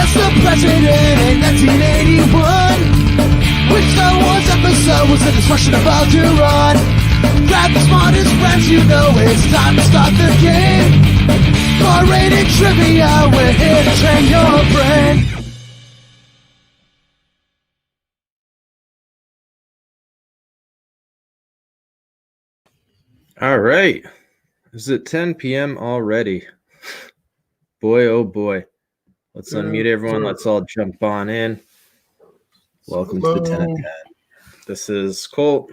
was the president in 1981. Which Star Wars episode was the destruction about to run? Grab the smartest friends, you know it's time to start the game. R-rated trivia, we're here to train your brain. All right. Is it 10 p.m. already? Boy, oh boy. Let's unmute everyone. Let's all jump on in. Welcome to the 10 and 10. This is Colt.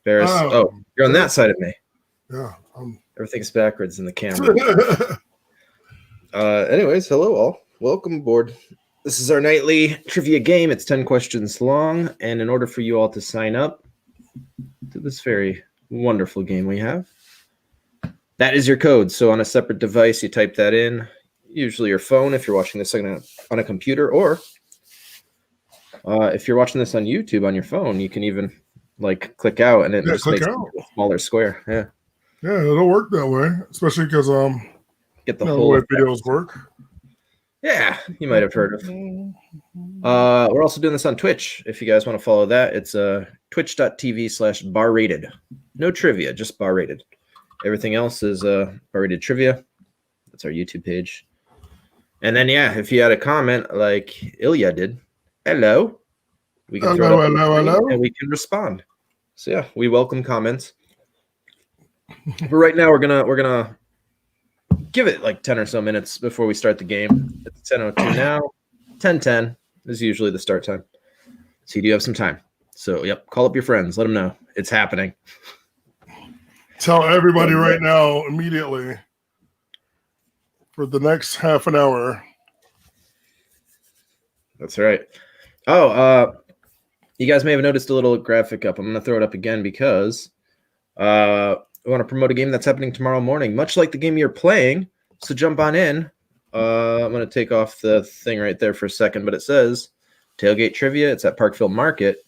Barris. Oh, you're on that side of me. Yeah. Everything's backwards in the camera. Anyways, hello all. Welcome aboard. This is our nightly trivia game. It's 10 questions long. And in order for you all to sign up to this very wonderful game we have, that is your code. So on a separate device, you type that in, usually your phone if you're watching this on a computer, or if you're watching this on YouTube on your phone, you can even like click out and it just makes a smaller square. Yeah, it'll work that way, especially because get the whole way videos work. Yeah, you might have heard of. We're also doing this on Twitch. If you guys want to follow that, it's twitch.tv/barrated. No trivia, just barrated. Everything else is barrated trivia. That's our YouTube page. And then, yeah, if you had a comment like Ilya did, hello. We can throw it up and we can respond. So yeah, we welcome comments. But right now we're gonna give it like 10 or so minutes before we start the game. It's 10:02 now. 10:10 is usually the start time. So you do have some time. So yep, call up your friends, let them know it's happening. Tell everybody right now immediately for the next half an hour. That's right. Oh, you guys may have noticed a little graphic up. I'm going to throw it up again because we want to promote a game that's happening tomorrow morning, much like the game you're playing. So jump on in. I'm going to take off the thing right there for a second, but it says Tailgate Trivia. It's at Parkville Market.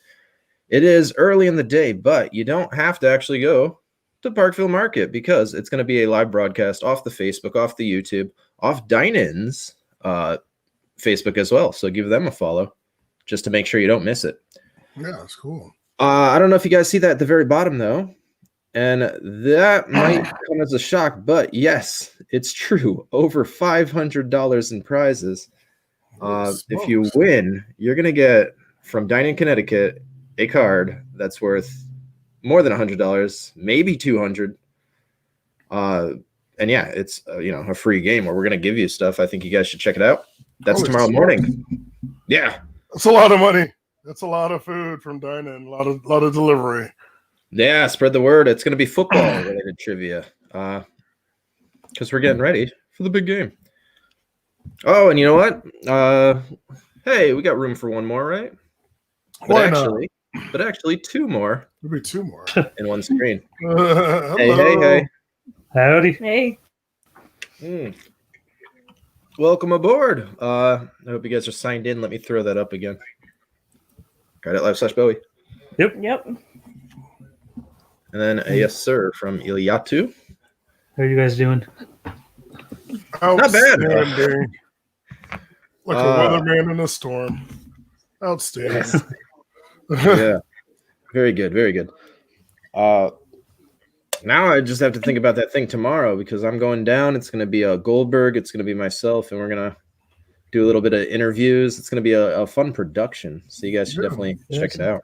It is early in the day, but you don't have to actually go to Parkville Market because it's going to be a live broadcast off the Facebook, off the YouTube, off Dine-In's Facebook as well. So give them a follow just to make sure you don't miss it. Yeah, that's cool. I don't know if you guys see that at the very bottom, though. And that might come as a shock, but yes, it's true. Over $500 in prizes. If you win, you're going to get from Dine-In Connecticut a card that's worth more than $100, maybe $200. And yeah, it's a free game where we're going to give you stuff. I think you guys should check it out. That's tomorrow morning. Yeah. That's a lot of money. That's a lot of food from Dine-In, a lot of delivery. Yeah, spread the word. It's going to be football-related trivia because we're getting ready for the big game. Oh, and you know what? Hey, we got room for one more, right? But actually, two more. Maybe two more in one screen. Hey. Howdy. Hey. Welcome aboard. I hope you guys are signed in. Let me throw that up again. Reddit.live/Bowie. Yep. And then a yes, sir, from Ilyatu. How are you guys doing? Not bad. Like a weatherman in a storm. Outstanding. Yeah. Very good. Very good. Now I just have to think about that thing tomorrow because I'm going down. It's going to be a Goldberg. It's going to be myself, and we're going to do a little bit of interviews. It's going to be a fun production. So you guys should definitely check it out.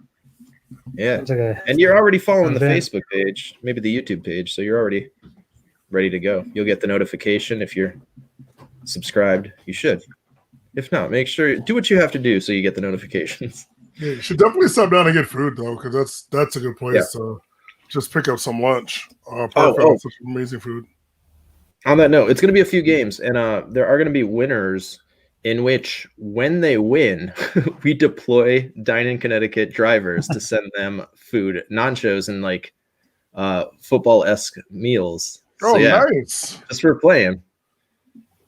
Yeah. And you're already following the Facebook page, maybe the YouTube page. So you're already ready to go. You'll get the notification if you're subscribed. You should. If not, make sure do what you have to do so you get the notifications. Yeah, you should definitely stop down and get food though, because that's a good place to just pick up some lunch. Such amazing food. On that note, it's going to be a few games, and there are going to be winners in which, when they win, we deploy Dine-In Connecticut drivers to send them food, nachos, and like football-esque meals. Oh, so, yeah, nice! Just for playing.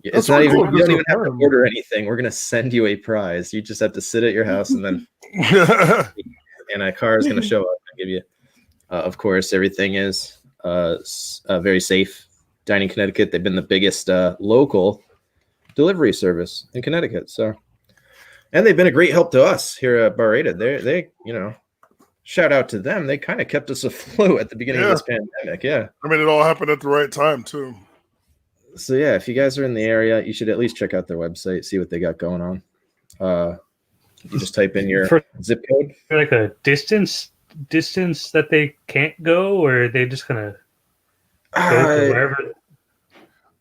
It's not even. You don't even have to order anything. We're gonna send you a prize. You just have to sit at your house, and then and a car is gonna show up and give you. Of course, everything is very safe. Dine-In Connecticut. They've been the biggest local delivery service in Connecticut. So, and they've been a great help to us here at Bar Rated. They shout out to them. They kind of kept us afloat at the beginning of this pandemic. Yeah. I mean, it all happened at the right time too. So yeah, if you guys are in the area, you should at least check out their website, see what they got going on. You just type in your zip code. Like a distance that they can't go, or are they just gonna go to wherever?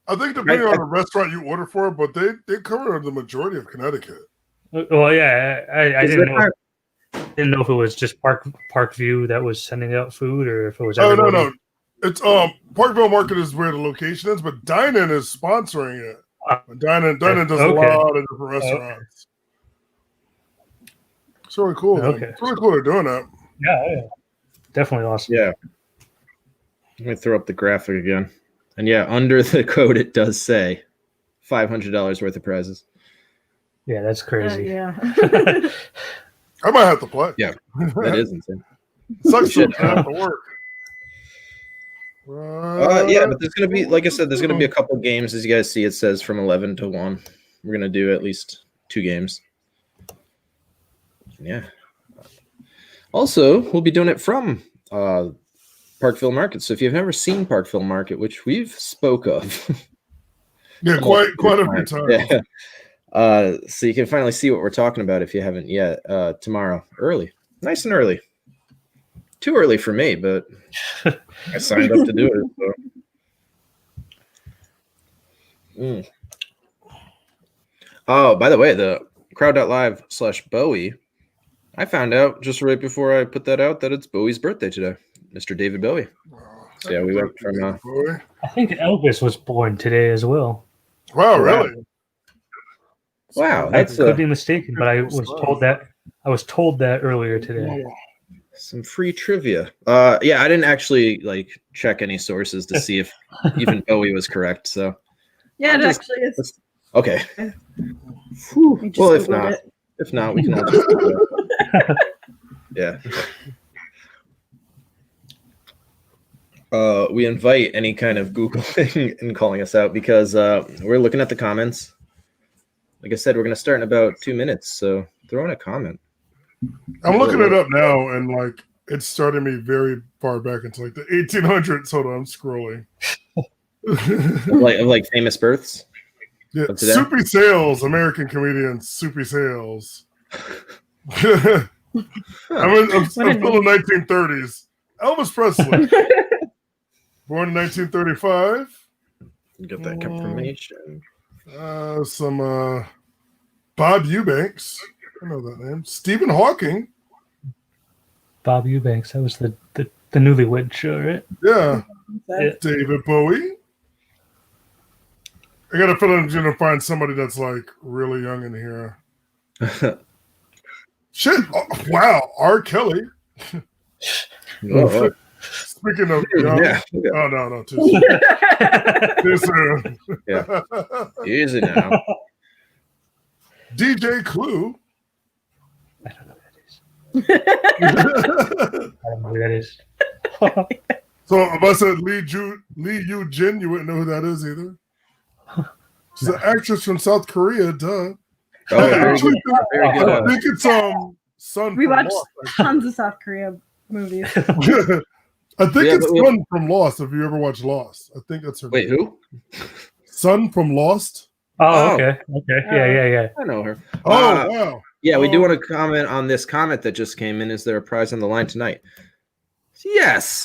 I think depending on the restaurant you order for, but they cover the majority of Connecticut. Well, yeah, I didn't know if it was just Parkview that was sending out food, or if it was. Oh no, it's Parkville Market is where the location is, but Dine-In is sponsoring it. Dine-In does a lot of different restaurants. It's really cool. Okay. It's really cool they're doing that. Yeah, definitely awesome. Yeah. Let me throw up the graphic again. And yeah, under the code it does say $500 worth of prizes. Yeah, that's crazy. Yeah. I might have to play. Yeah, that is insane. Sucks to have to work. Yeah, but there's gonna be, like I said, there's gonna be a couple games. As you guys see, it says from 11 to 1. We're gonna do at least 2 games. Yeah. Also, we'll be doing it from Parkville Market. So if you've never seen Parkville Market, which we've spoke of, yeah, quite a few times. Yeah. So you can finally see what we're talking about if you haven't yet. Tomorrow, early, nice and early. Too early for me, but I signed up to do it. So. Oh, by the way, the crowd.live/Bowie, I found out just right before I put that out that it's Bowie's birthday today, Mr. David Bowie. So yeah, we went from. I think Elvis was born today as well. Wow, really? Wow, I could be mistaken, but I was told that earlier today. Some free trivia. Yeah, I didn't actually check any sources to see if even Bowie was correct. So yeah, it actually is. Okay. Well, if not, we can all just yeah. We invite any kind of Googling and calling us out because we're looking at the comments. Like I said, we're going to start in about 2 minutes, so throw in a comment. I'm looking it up now, and it's starting me very far back into the 1800s. Hold on, I'm scrolling. like famous births. Yeah, Soupy Sales, American comedian Soupy Sales. I'm still in the 1930s. Elvis Presley, born in 1935. Get that confirmation. Some Bob Eubanks. I know that name. Stephen Hawking. Bob Eubanks. That was the Newlywed Show, right? Yeah. Yeah. David Bowie. I got a feeling you're going to find somebody that's really young in here. Shit. Oh, wow. R. Kelly. Oh. Speaking of young. Yeah. Oh, no. Too soon. Too soon. Yeah. Easy now. DJ Clue. I don't know who that is. So if I said Lee Yu Jin, you wouldn't know who that is either. She's an actress from South Korea, duh. Oh, very good. I think it's Son. We from watched Lost, tons of South Korea movies. I think it's Son from Lost. If you ever watched Lost, I think that's her. Wait, name. who? Son from Lost. Oh, okay. Yeah. I know her. Oh, wow. Yeah, we do want to comment on this comment that just came in. Is there a prize on the line tonight? Yes.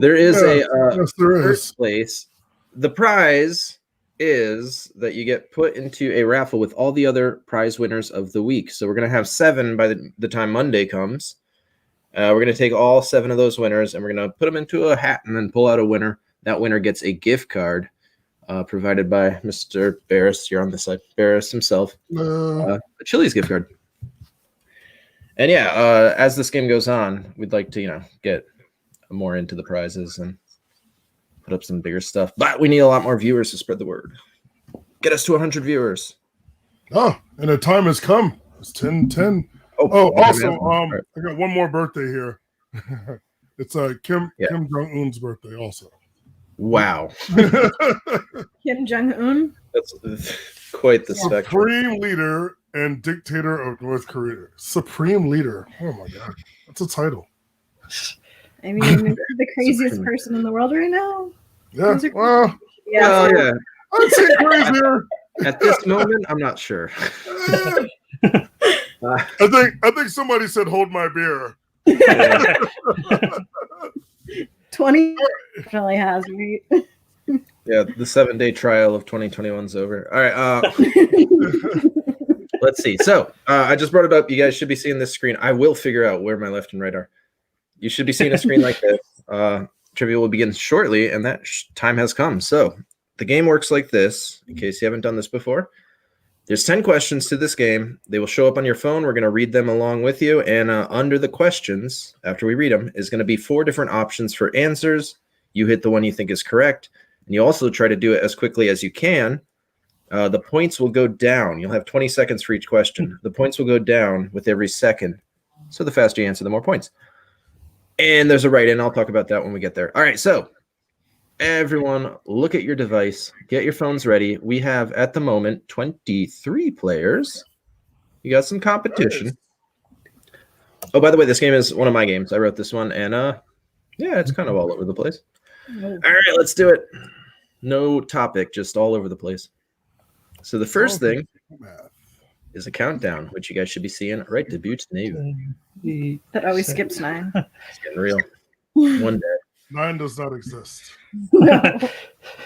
There is yes, there is. First place. The prize is that you get put into a raffle with all the other prize winners of the week. So we're going to have 7 by the time Monday comes. We're going to take all 7 of those winners and we're going to put them into a hat and then pull out a winner. That winner gets a gift card provided by Mr. Barris. You're on the side. Barris himself. A Chili's gift card. And yeah, as this game goes on, we'd like to, get more into the prizes and put up some bigger stuff. But we need a lot more viewers to spread the word. Get us to 100 viewers. Oh, and the time has come. It's 10:10. Also, I got one more birthday here. It's Kim Jong-un's birthday also. Wow. Kim Jong-un? That's quite the spectrum. Supreme leader and dictator of North Korea. Supreme leader. Oh my god, that's a title. I mean, the craziest person in the world right now. Yeah. Those are- Well, Yeah. Oh yeah. I'd say crazier. At this moment, I'm not sure. I think somebody said, "Hold my beer." 20 definitely has me. Yeah, the 7-day trial of 2021's over. All right, let's see. So I just brought it up. You guys should be seeing this screen. I will figure out where my left and right are. You should be seeing a screen like this. Trivia will begin shortly, and that time has come. So the game works like this, in case you haven't done this before. There's 10 questions to this game. They will show up on your phone. We're going to read them along with you. And under the questions, after we read them, is going to be 4 different options for answers. You hit the one you think is correct. And you also try to do it as quickly as you can. The points will go down. You'll have 20 seconds for each question. The points will go down with every second. So the faster you answer, the more points. And there's a write-in. I'll talk about that when we get there. All right, so everyone, look at your device. Get your phones ready. We have, at the moment, 23 players. You got some competition. Oh, by the way, this game is one of my games. I wrote this one, and yeah, it's kind of all over the place. All right, let's do it. No topic, just all over the place. So the first thing is a countdown, which you guys should be seeing right to Butte Navy. That always skips 9. It's getting real. One day. 9 does not exist. No.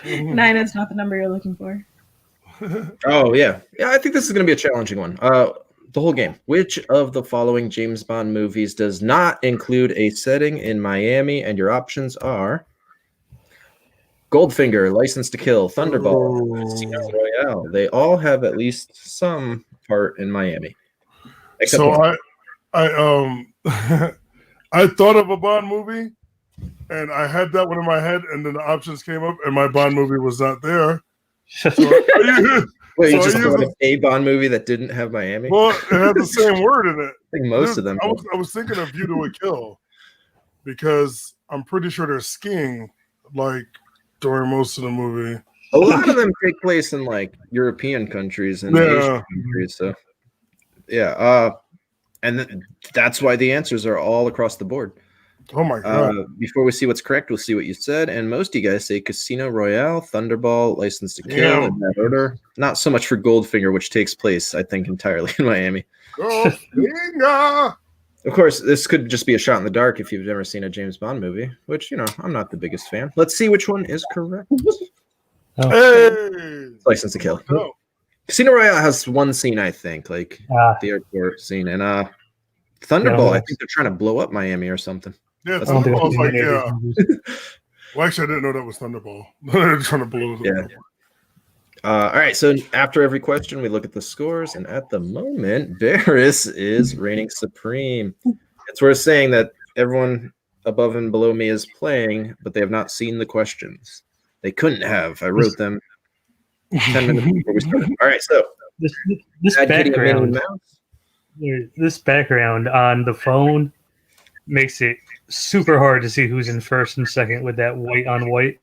9 is not the number you're looking for. Oh, yeah. Yeah, I think this is going to be a challenging one. The whole game. Which of the following James Bond movies does not include a setting in Miami? And your options are Goldfinger, License to Kill, Thunderball, Casino Royale. They all have at least some part in Miami. Except So one. I thought of a Bond movie, and I had that one in my head, and then the options came up, and my Bond movie was not there. So, Wait, you so just I thought used of a Bond movie that didn't have Miami? well, it had the same word in it. I think most of them. I was thinking of View to a Kill because I'm pretty sure they're skiing like during most of the movie. A lot of them take place in like European countries and Asian countries. So, yeah. And that's why the answers are all across the board. Oh my god! Before we see what's correct, we'll see what you said. And most of you guys say Casino Royale, Thunderball, License to Kill, in that order. Not so much for Goldfinger, which takes place, I think, entirely in Miami. Goldfinger! Of course, this could just be a shot in the dark if you've never seen a James Bond movie, which, you know, I'm not the biggest fan. Let's see which one is correct. Hey! License to Kill. Oh. Casino Royale has one scene, I think, like the airport scene. And Thunderball, I think they're trying to blow up Miami or something. Yeah, That's Thunderball was like, yeah. Well, actually, I didn't know that was Thunderball. They're trying to blow it up. All right, so after every question, we look at the scores, and at the moment, Barris is reigning supreme. It's worth saying that everyone above and below me is playing, but they have not seen the questions. They couldn't have. I wrote them 10 minutes before we started. All right, so this background on the phone makes it super hard to see who's in first and second with that white on white.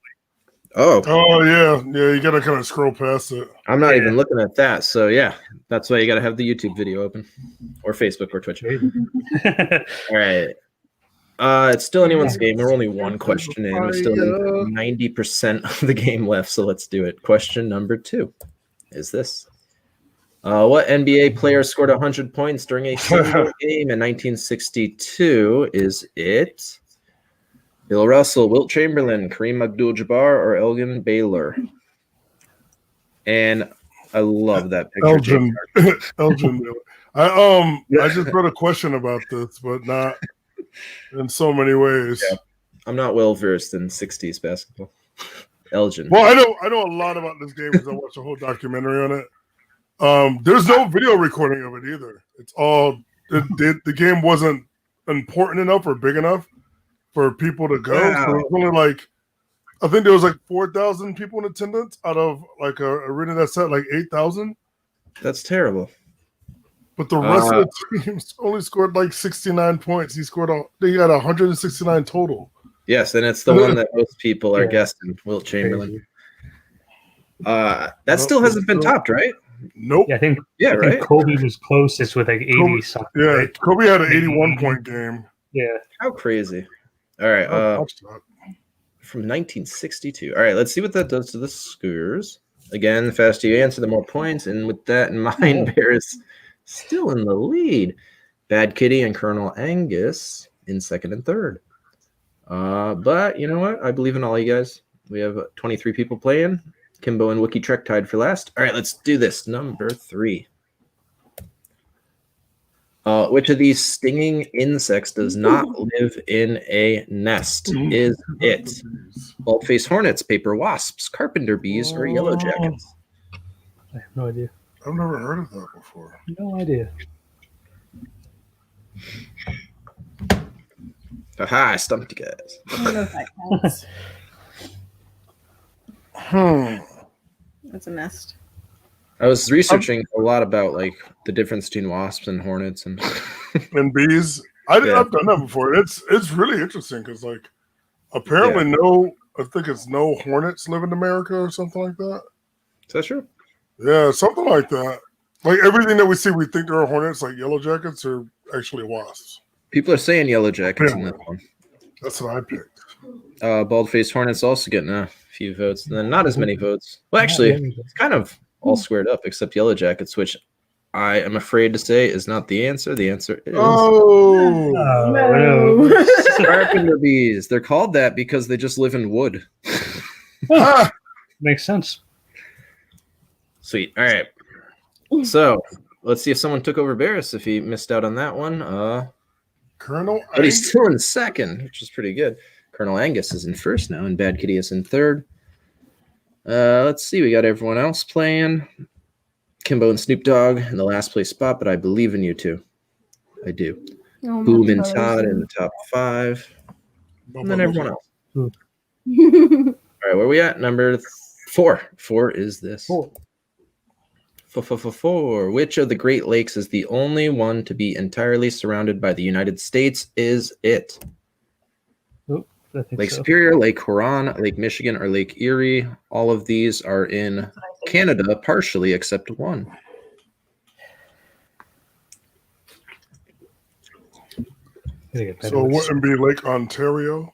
Oh yeah, you gotta kind of scroll past it. I'm not even looking at that. So yeah, that's why you gotta have the YouTube video open, or Facebook or Twitch. All right. It's still anyone's game. We're only one question in. We're still 90% of the game left, so let's do it. Question number 2 is this. What NBA player scored 100 points during a single game in 1962? Is it Bill Russell, Wilt Chamberlain, Kareem Abdul-Jabbar, or Elgin Baylor? And I love that picture. Elgin Baylor. I just wrote a question about this, but not in so many ways. Yeah. I'm not well versed in 60s basketball. Elgin. Well, I know a lot about this game because I watched a whole documentary on it. There's no video recording of it either. It's all the game wasn't important enough or big enough for people to go. Wow. So it was only like, I think there was like 4,000 people in attendance out of like a arena that said like 8,000. That's terrible. But the rest of the teams only scored like 69 points. They got 169 total. Yes, and it's the one that most people are guessing, Wilt Chamberlain. That Nope, still hasn't been nope. topped, right? Nope. Yeah, I think Yeah, right. Kobe was closest with like 80 something. Yeah, Right? Kobe had an 81-point game. Yeah. How crazy. All right. I watched that. From 1962. All right, let's see what that does to the scores. Again, the faster you answer, the more points. And with that in mind, Barris still in the lead. Bad Kitty and Colonel Angus in second and third. But you know what? I believe in all you guys. We have 23 people playing. Kimbo and Wookie Trek tied for last. All right, let's do this. Number 3. Which of these stinging insects does not live in a nest? Is it bald-faced hornets, paper wasps, carpenter bees, or yellow jackets? I have no idea. I've never heard of that before. No idea. Aha, I stumped you guys. I don't know if that counts. That's a nest. I was researching a lot about like the difference between wasps and hornets and And bees. Yeah. I've done that before. It's really interesting because like apparently I think it's no hornets live in America or something like that. is that true? Yeah, something like that. Like everything that we see, we think there are hornets, like yellow jackets, are actually wasps. People are saying yellow jackets in Yeah. this one. That's what I picked. Bald-faced hornets also getting a few votes, and then not as many votes. Well, actually, it's kind of all squared up except yellow jackets, which I am afraid to say is not the answer. The answer is Oh, No. carpenter bees. They're called that because they just live in wood. ah, Makes sense. Sweet. All right. So let's see if someone took over Barris if he missed out on that one. Colonel. But he's still in second, which is pretty good. Colonel Angus is in first now, and Bad Kitty is in third. Let's see. We got everyone else playing. Kimbo and Snoop Dogg in the last place spot, but I believe in you two. I do. Oh, Boom and that's Todd in the top 5, and then everyone else. All right, where are we at? Number 4. 4 is this. 4. Which of the Great Lakes is the only one to be entirely surrounded by the United States? Is it I think Lake so. Superior, Lake Huron, Lake Michigan, or Lake Erie? All of these are in Canada, partially, except one. I think it So it better. wouldn't be Lake Ontario.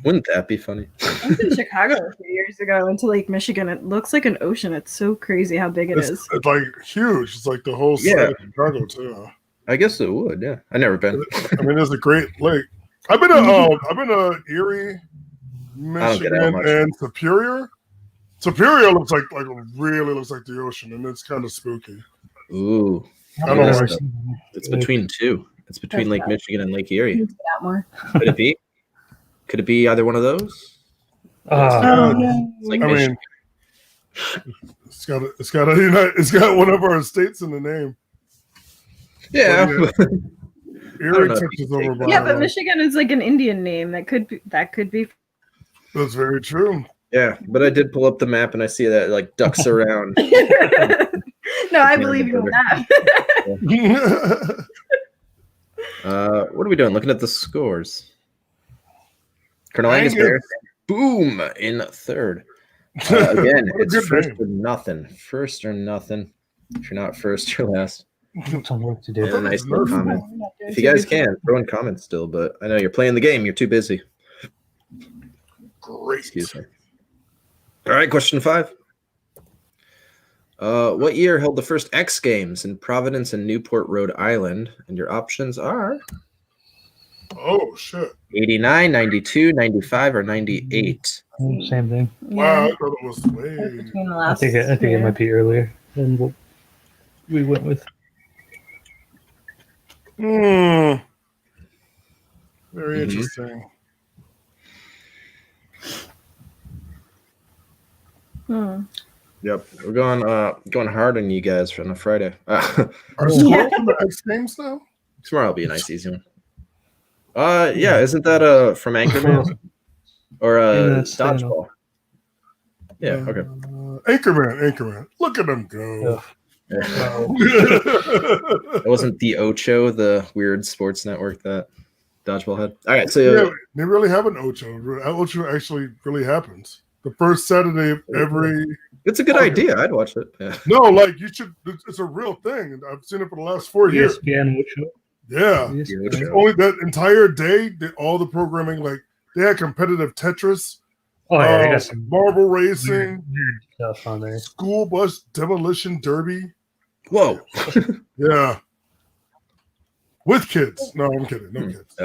Wouldn't that be funny? I was in Chicago a few years ago. I went to Lake Michigan. It looks like an ocean. It's so crazy how big it is. It's like huge. It's like the whole side Yeah. of Chicago too. I guess it would. Yeah, I've never been. I mean, there's a Great Lake. I've been to Erie, don't get out Michigan, much. and Superior. Superior looks like really looks like the ocean, and it's kind of spooky. Ooh, I don't Yes. like it's between two. It's between Lake Michigan and Lake Erie. Into that more. Could it be? Could it be either one of those? Oh, It's like I Michigan. mean, it's got one of our states in the name. Yeah. Erie know if touches you can over take by. yeah, but Michigan is like an Indian name. That could be. That's very true. Yeah, but I did pull up the map and I see that it, like ducks around. No, I believe you in that. What are we doing? Looking at the scores. Colonel Angus Angus. Bear, boom, in third. Again, What a it's good first name. or nothing. First or nothing. If you're not first, you're last. Some work to And a do. nice little comment. If you guys can, throw in comments still, but I know you're playing the game. You're too busy. Great. Excuse me. All right, question 5. What year held the first X Games in Providence and Newport, Rhode Island? And your options are Oh shit! 89, 92, 95, or 98. Same thing. Wow, I Yeah, thought it was way. between the I last. think it year. might be earlier than what we went with. Very Mhm. interesting. Hmm. Yep, we're going hard on you guys on a Friday. Are Oh. scores from the X Games now? Tomorrow will be a nice easy one. Yeah, isn't that from Anchorman or Yeah, that's fair Dodgeball? Yeah, okay. Anchorman. Look at them go. Yeah. That wasn't the Ocho, the weird sports network that Dodgeball had. All right, so Yeah, they really have an Ocho. Ocho actually really happens. The first Saturday of every. It's a good idea. I'd watch it. Yeah. No, like you should. It's a real thing. I've seen it for the last 4 years. ESPN would show. Yeah. ESPN. It's only that entire day, all the programming, like they had competitive Tetris, Oh yeah, they got some marble racing, weird stuff on there. school bus demolition derby. Whoa. Yeah. With kids. No, I'm kidding. No kids.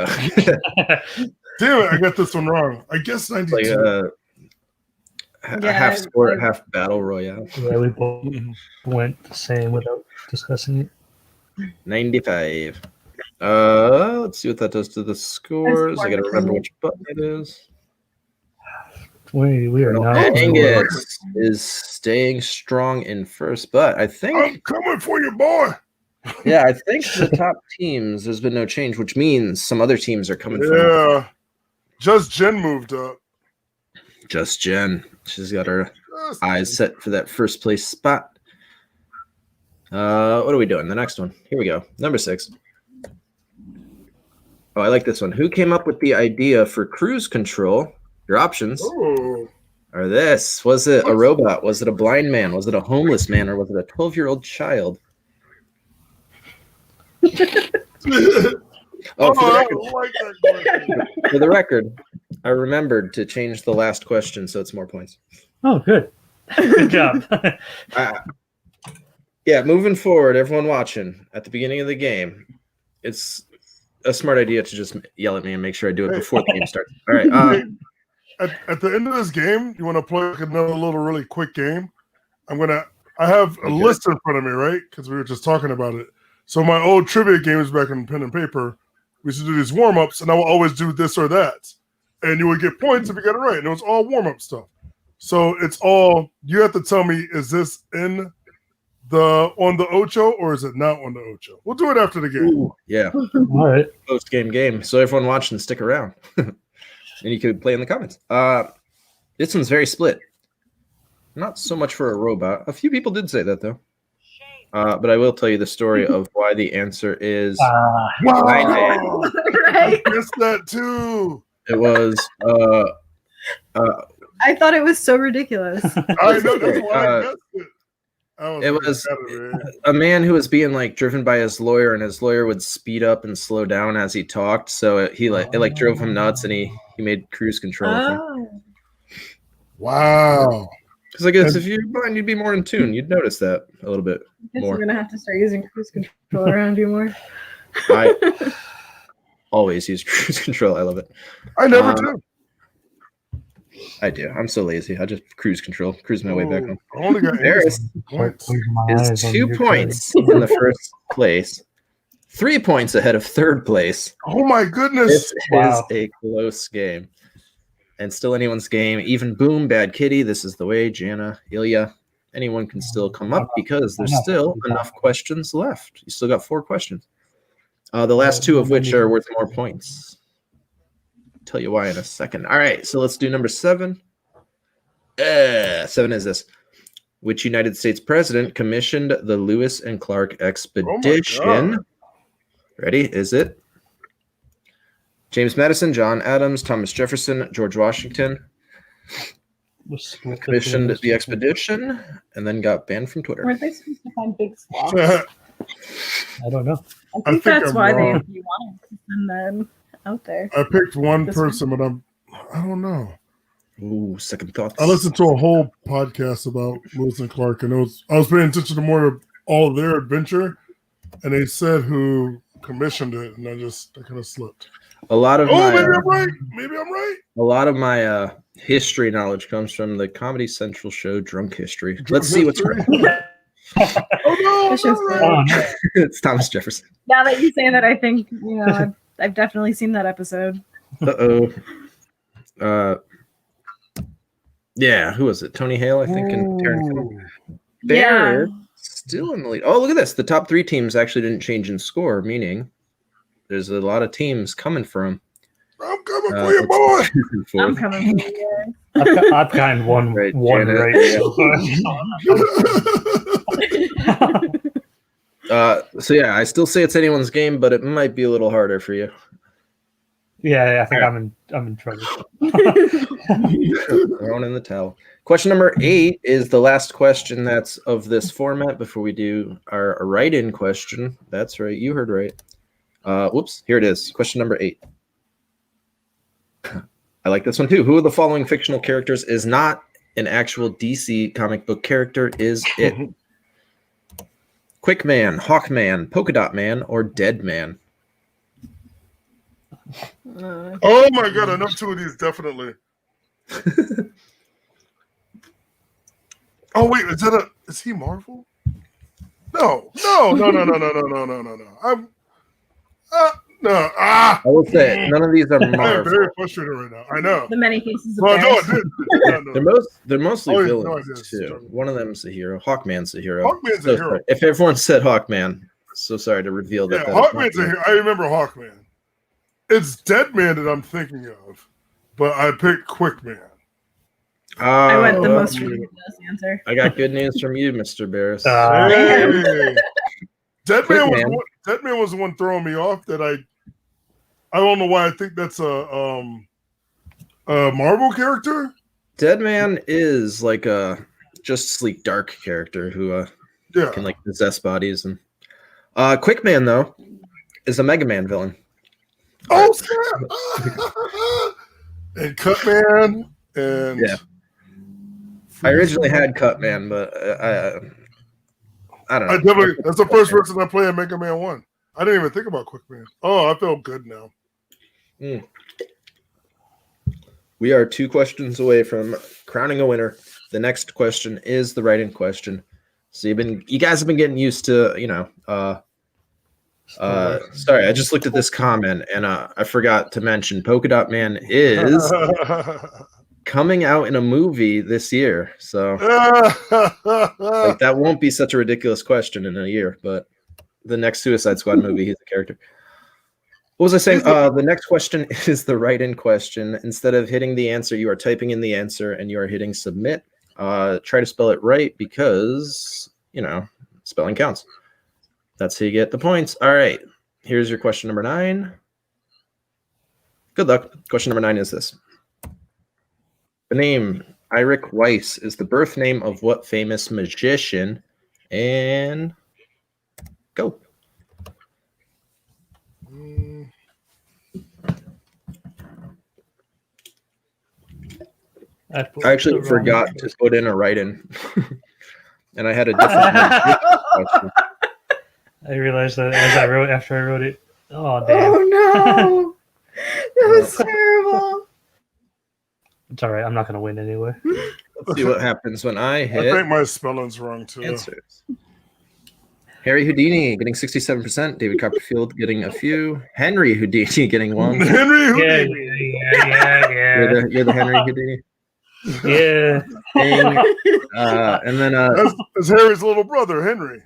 Damn it, I got this one wrong. I guess 92. Like a half sport, half battle royale. Yeah, we both went the same without discussing it. 95. Let's see what that does to the scores. I gotta remember which button it is. We are now. Angus is staying strong in first, but I think I'm coming for you, boy. yeah, I think the top teams there's been no change, which means some other teams are coming from. Yeah. Just Jen moved up. Just Jen. She's got her eyes set for that first place spot. What are we doing? The next one. Here we go. Number 6. Oh, I like this one. Who came up with the idea for cruise control? Your options Oh. are this. Was it a robot? Was it a blind man? Was it a homeless man? Or was it a 12-year-old child? Oh, I like that question. for the record, I remembered to change the last question, so it's more points. Oh, good. Good job. Yeah, moving forward, everyone watching at the beginning of the game, it's a smart idea to just yell at me and make sure I do it before the game starts. All right. At the end of this game, you want to play like another little really quick game? I have a list in front of me, right? Because we were just talking about it. So my old trivia games back on pen and paper, we used to do these warm-ups, and I would always do this or that. And you would get points if you got it right. And it was all warm-up stuff. So it's all, you have to tell me, is this on the Ocho or is it not on the Ocho? We'll do it after the game. Ooh, yeah, All right. post-game game. So everyone watching, stick around. And you could play in the comments. This one's very split. Not so much for a robot. A few people did say that, though. But I will tell you the story of why the answer is Wow! Right? I guessed that too. it was I thought it was so ridiculous. I know, that's why I guessed it. it was a man who was being like driven by his lawyer, and his lawyer would speed up and slow down as he talked. So it drove him nuts, and he made cruise control. Oh. Wow. Because I guess if you're blind, you'd be more in tune. You'd notice that a little bit Guess more. we're gonna have to start using cruise control around you more. I always use cruise control. I love it. I never do. I do. I'm so lazy. I just cruise my way back home. I only got There's 80 points. is 2 points in the first place, 3 points ahead of third place. Oh my goodness. This Wow. is a close game. And still anyone's game. Even Boom, Bad Kitty, This Is the Way, Jana, Ilya. Anyone can still come up because there's still enough questions left. You still got 4 questions. The last 2 of which are worth more points. Tell you why in a second. All right, so let's do number 7. 7 is this. Which United States president commissioned the Lewis and Clark expedition? Ready? Is it James Madison, John Adams, Thomas Jefferson, George Washington? Commissioned the expedition and then got banned from Twitter. Weren't they supposed to find big sloths? I don't know. I think that's I'm why wrong. you wanted to send them out there. I picked one This person, but I don't know. Ooh, second thoughts. I listened to a whole podcast about Lewis and Clark, and I was paying attention to more of all of their adventure, and they said who commissioned it, and I kind of slipped. A lot of Maybe I'm right. Maybe I'm right. A lot of my history knowledge comes from the Comedy Central show Drunk History. Let's see what's right. Oh no! That's just I'm it. not right. Oh, no. It's Thomas Jefferson. Now that you say that, I think I've definitely seen that episode. Yeah, who was it? Tony Hale, I think, and Taryn Hill. Yeah. They're still in the lead. Oh, look at this. The top 3 teams actually didn't change in score, meaning there's a lot of teams coming for them. I'm coming for you, boy. I'm coming for you. I've gotten one Right, one Janet. right. So yeah, I still say it's anyone's game, but it might be a little harder for you. Yeah, I think All I'm in trouble. Thrown in the towel. Question number 8 is the last question that's of this format before we do our write-in question. That's right. You heard right. Whoops. Here it is. Question number 8. I like this one too. Who of the following fictional characters is not an actual DC comic book character? Is it Quickman, Hawkman, Polka Dot Man, or Dead Man? Oh my god, I know 2 of these definitely. Oh wait, is he Marvel? No. I'm no. I will say none of these are I am Marvel. very frustrated right now. I know. The many faces of Well, no, I Bears. didn't. They're mostly Oh, yeah, villains no, I did. too. One of them's a hero. Hawkman's a hero. Hawkman's a hero. Sorry. If everyone said Hawkman, so sorry to reveal that. Yeah, that is Hawkman's a hero. I remember Hawkman. It's Deadman that I'm thinking of, but I picked Quickman. I went the well, most ridiculous answer. I got good news from you, Mr. Barris. Hey. Quickman. Deadman was the one throwing me off. That I don't know why I think that's a Marvel character. Deadman is like a just sleek dark character who Yeah. can like possess bodies, and Quickman though is a Mega Man villain. Oh snap! And Cutman and Yeah. I originally had Cutman, but I don't know. that's the first person I play in Mega Man 1. I didn't even think about Quickman. Oh, I feel good now. We are 2 questions away from crowning a winner. The next question is the write-in question. So you guys have been getting used to, sorry, I just looked at this comment and I forgot to mention Polka Dot Man is coming out in a movie this year. So like, that won't be such a ridiculous question in a year, but the next Suicide Squad movie, he's a character. What was I saying? The next question is the write-in question. Instead of hitting the answer, you are typing in the answer and you are hitting submit. Try to spell it right because, spelling counts. That's how you get the points. All right. Here's your question number 9. Good luck. Question number 9 is this. The name Eirik Weiss is the birth name of what famous magician? And go. I actually forgot to put in a write-in, and I had a different question. I realized that after I wrote it. Oh damn! Oh no, that was terrible. It's all right. I'm not gonna win anyway. Let's see what happens when I I hit think my spelling's wrong too. answers. Harry Houdini getting 67%. David Copperfield getting a few. Henry Houdini getting 1. Henry Yeah, Houdini. yeah. You're the Henry Houdini. Yeah. And then That's Harry's little brother, Henry.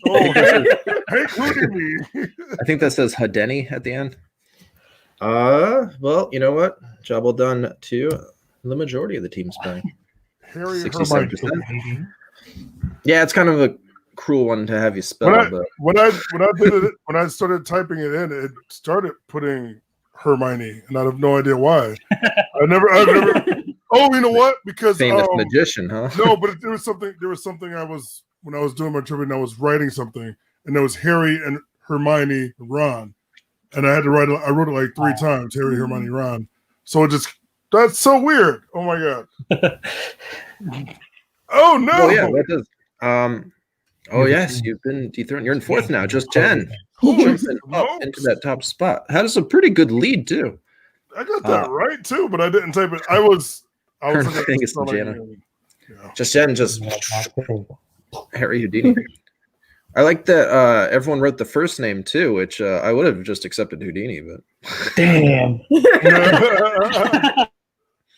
Oh, hey, Houdini. I think that says Houdini at the end. Well, you know what? Job well done to the majority of the teams playing. Harry 67%. Hermione. Yeah, it's kind of a cruel one to have you spell. But When I started typing it in, it started putting Hermione, and I have no idea why. I've never. Oh, you know what? Because famous magician, huh? No, but there was something. When I was doing my trivia, and I was writing something, and there was Harry and Hermione, Ron, and I had to write. I wrote it like 3 times: Harry, Hermione, Ron. So that's so weird. Oh my god. Oh no. Oh yeah, that does. Oh yes, you've been dethroned. You're in 4th now. Just Jen jumps up into that top spot. Had us a pretty good lead too. I got that right too, but I didn't type it. I was Colonel looking at Angus the and spelling. Jana. Yeah. Just Jen, just Harry Houdini. I like that everyone wrote the first name too, which I would have just accepted Houdini, but Damn.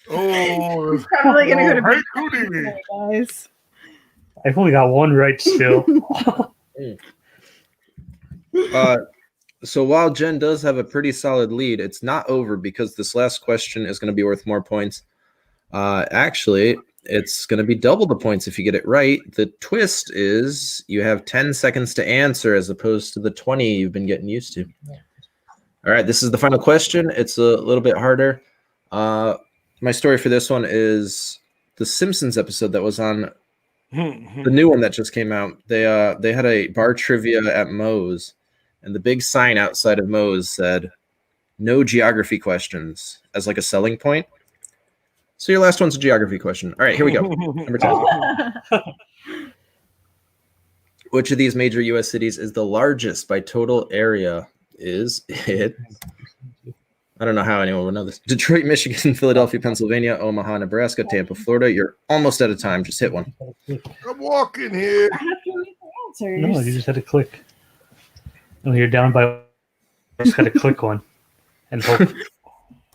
Oh, He's probably gonna go to hey, bed, Houdini. guys. I've only got 1 right still. So while Jen does have a pretty solid lead, it's not over because this last question is going to be worth more points. Actually, it's going to be double the points if you get it right. The twist is you have 10 seconds to answer as opposed to the 20 you've been getting used to. All right, this is the final question. It's a little bit harder. My story for this one is the Simpsons episode that was on the new one that just came out. They had a bar trivia at Moe's, and the big sign outside of Moe's said "No geography questions" as like a selling point. So your last one's a geography question. All right, here we go. Number 10. Which of these major U.S. cities is the largest by total area? Is it? I don't know how anyone would know this. Detroit, Michigan, Philadelphia, Pennsylvania, Omaha, Nebraska, Tampa, Florida. You're almost out of time. Just hit one. I'm walking here. I have to read the answers. No, you just had to click. Oh, you're down by. You just got to click one and hope. You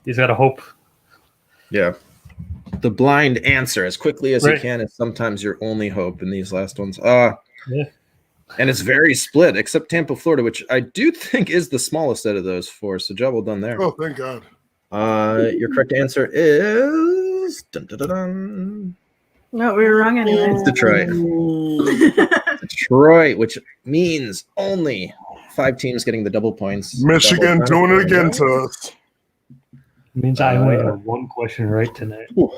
just got to hope. Yeah. The blind answer as quickly as you Right. can is sometimes your only hope in these last ones. Yeah. And it's very split, except Tampa, Florida, which I do think is the smallest out of those four. So job well done there. Oh, thank God. Your correct answer is dun, dun, dun, dun. No, we were wrong anyway. It's Detroit. Detroit, which means only 5 teams getting the double points. Michigan Double doing it again points. to us. Means I only have one question right tonight. Ooh.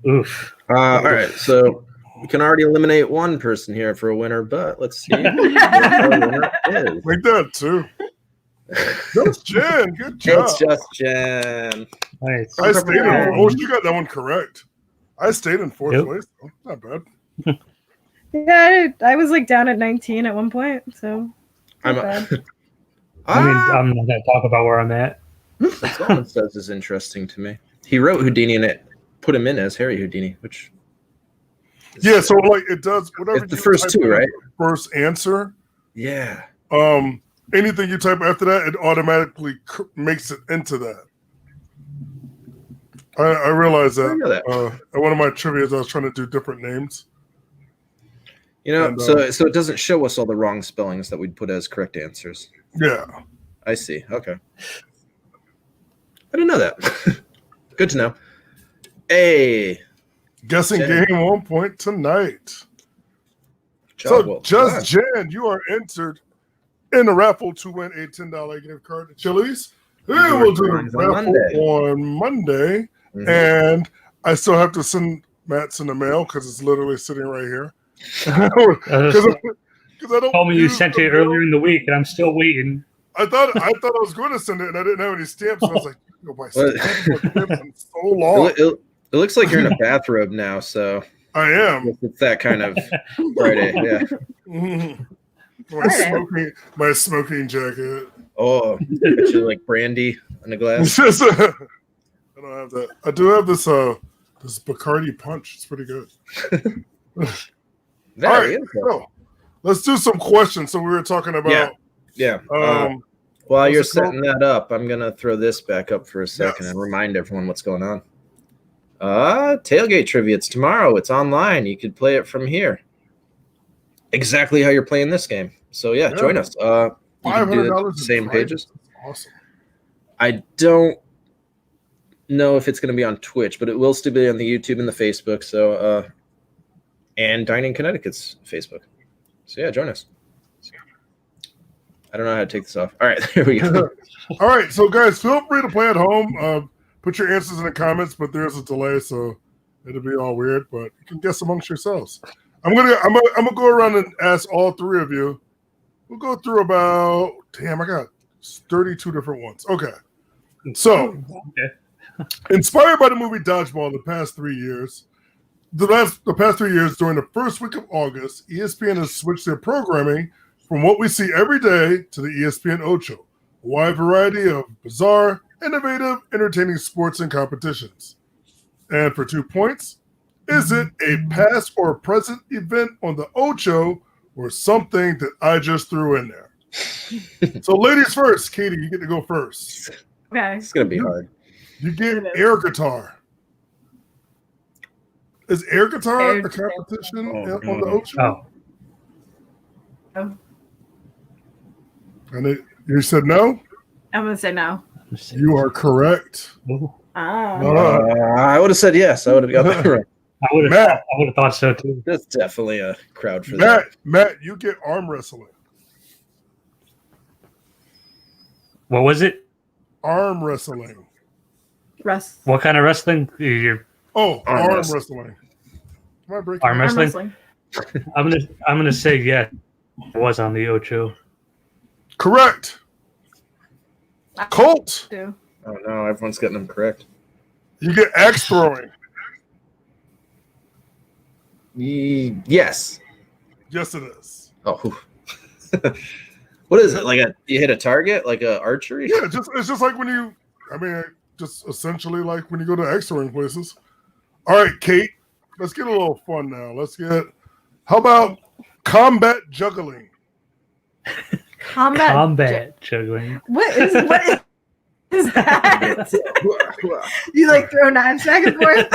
Oof. All right, so we can already eliminate one person here for a winner, but let's see what our winner is. Like that, too. That's Jen. Good job. It's just Jen. Nice. I stayed in. Oh, you got that one correct. I stayed in fourth Yep. place. Oh, not bad. Yeah, I was like down at 19 at one point, so I'm not bad. I mean, I'm not going to talk about where I'm at. What Solomon says is interesting to me. He wrote Houdini and it put him in as Harry Houdini, which Yeah, so like it does whatever it's the you first type two, in right? First answer. Yeah. Anything you type after that, it automatically makes it into that. I realized I know that. that. At one of my trivias, I was trying to do different names. You know, And, so it doesn't show us all the wrong spellings that we'd put as correct answers. Yeah. I see. Okay. I didn't know that. Good to know. Hey. Guessing Jen. game 1 point tonight. Job So well just done. Jen, you are entered in the raffle to win a $10 gift card to Chili's. do And we'll it do the on raffle Monday. on Monday. Mhm. And I still have to send Matt's in the mail because it's literally sitting right here. Because I don't Told me you use sent the it mail. earlier in the week, and I'm still waiting. I thought I was going to send it, and I didn't have any stamps. So I was like, "Yo, my stamps in so long." It looks like you're in a bathrobe now, so I am. it's that kind of Friday. Yeah. Mhm. Friday. My smoking jacket. Oh, got you like brandy in a glass. It's just, I don't have that. I do have this this Bacardi punch. It's pretty good. There All he right, is. so let's do some questions. So we were talking about Yeah. um While what's you're it called? setting that up, I'm gonna throw this back up for a second Yes. and remind everyone what's going on. Tailgate trivia. It's tomorrow. It's online. You could play it from here. Exactly how you're playing this game. So yeah, Yeah. join us. You can do $500 the in same prizes. pages. Awesome. I don't know if it's going to be on Twitch, but it will still be on the YouTube and the Facebook. So, and Dining Connecticut's Facebook. So yeah, join us. I don't know how to take this off. All right, there we go. All right, so guys, feel free to play at home. Put your answers in the comments, but there's a delay, so it'll be all weird. But you can guess amongst yourselves. I'm gonna go around and ask all three of you. We'll go through about I got 32 different ones. Okay, so Okay. inspired by the movie Dodgeball, the past 3 years. The past 3 years, during the first week of August, ESPN has switched their programming from what we see every day to the ESPN Ocho, a wide variety of bizarre, innovative, entertaining sports and competitions. And for 2 points, is it a past or present event on the Ocho or something that I just threw in there? So ladies first, Katie, you get to go first. Okay. It's going to be hard. You get It is. air guitar. Is air guitar Air a guitar. competition Oh, on the Ocho? Oh, And you said no? I'm gonna say no. You are correct. Ooh. Ah. I would have said yes. I would have got that right. Matt. I would have thought so too. That's definitely a crowd for that. Matt, you get arm wrestling. What was it? Arm wrestling. Russ. What kind of wrestling? You're Oh, Arm arm wrestling. wrestling. Am I breaking Arm up? Arm wrestling? I'm gonna say yeah. It was on the Ocho. Correct. Colt, Too. Oh no, everyone's getting them correct. you get axe throwing. Yes. Yes, it is. Oh. What is it? You hit a target, like a archery? Yeah, it's just like when you. I mean, just essentially like when you go to axe throwing places. All right, Kate, let's get a little fun now. How about combat juggling? Combat juggling. What is that? You like throw knives back and forth?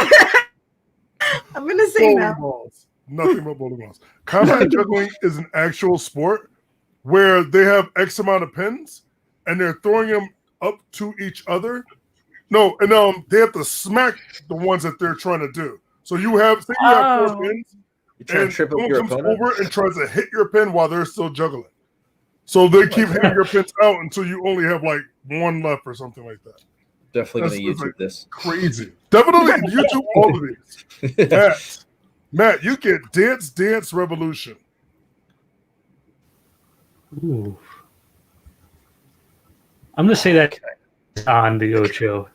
I'm gonna say Bowling no. balls. Nothing but bowling balls. Combat juggling is an actual sport where they have X amount of pins and they're throwing them up to each other. No, and they have to smack the ones that they're trying to do. So you have 4 pins, You trying and to trip up someone your comes opponent? over and tries to hit your pin while they're still juggling. So they keep hitting your pins out until you only have like one left or something like that. Definitely That's gonna YouTube this. Crazy. Definitely YouTube all of these. Matt, you get Dance Dance Revolution. Ooh. I'm gonna say that on the Ocho.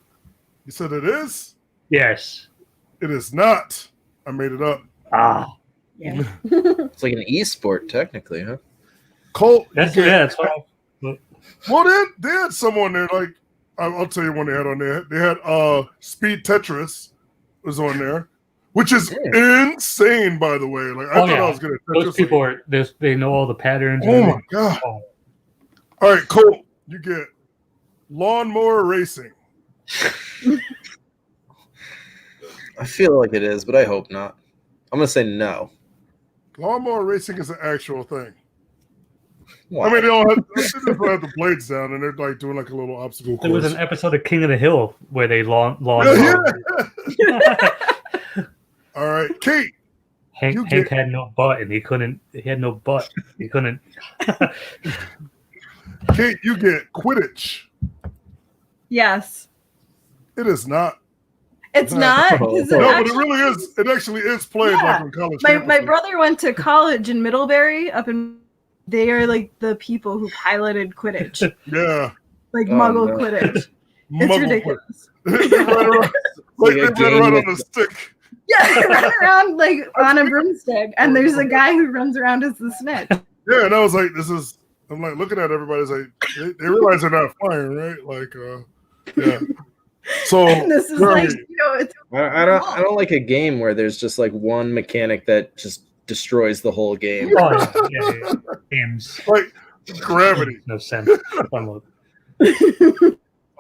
You said it is? Yes. It is not. I made it up. Ah. Yeah. It's like an e-sport, technically, huh? Colt. That's you get- yeah. That's what. Well, they had someone there. Like I'll tell you one they had on there. They had Speed Tetris was on there, which is insane, by the way. Like I thought I was gonna. Those people are. They know all the patterns. Oh and my god! Oh. All right, Colt. You get lawnmower racing. I feel like it is, but I hope not. I'm gonna say no. Lawnmower racing is an actual thing. Why? I mean, they don't have the blades down, and they're like doing like a little obstacle There was course. an episode of King of the Hill where they lawn. All right, Kate. Hank had no butt, and he couldn't. He had no butt. He couldn't. Kate, you get Quidditch. Yes. It is not. It's No. not. 'Cause No, but it actually- really is. It actually is played Yeah. like on college. my campuses. brother went to college in Middlebury up in. They are like the people who piloted Quidditch, Yeah. like Oh, Muggle no. Quidditch. It's Muggle ridiculous. Quidditch. They run around, like Like a they run game around with on a stick. Yeah, they run around like on a broomstick, and there's a guy who runs around as the snitch. Yeah, and I was like, I'm like looking at everybody's like, they realize they're not flying, right? Like, yeah. So And this is Gurney, like, it's I don't like a game where there's just like one mechanic that just destroys the whole game. Oh, yeah. Games. like gravity. No sense.